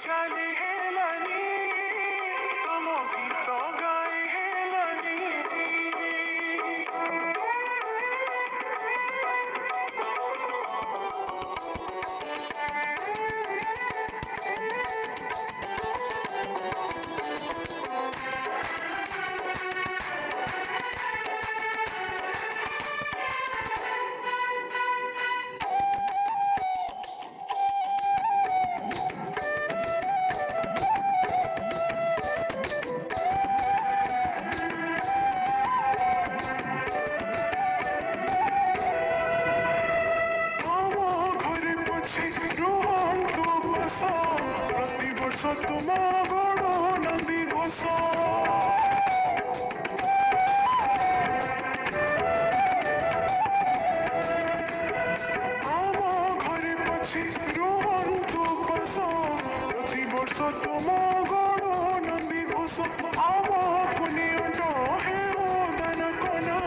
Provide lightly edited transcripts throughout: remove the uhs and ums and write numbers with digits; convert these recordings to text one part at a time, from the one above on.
ଚାଲି ହେଲାନି ତମ ଗୀତ ଗାଇ ହେଲାନି प्रतिवर्ष तुम बड़ नंदी घोष आम घरे पछी रुहतु बस प्रतिवर्ष तुम बड़ नंदी घोष आम पुनि हे दान कना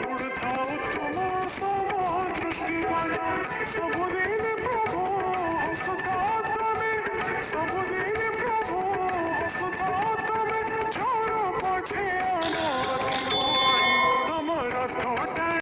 उड़ थाउ तुम सब दृष्टि सबुदिन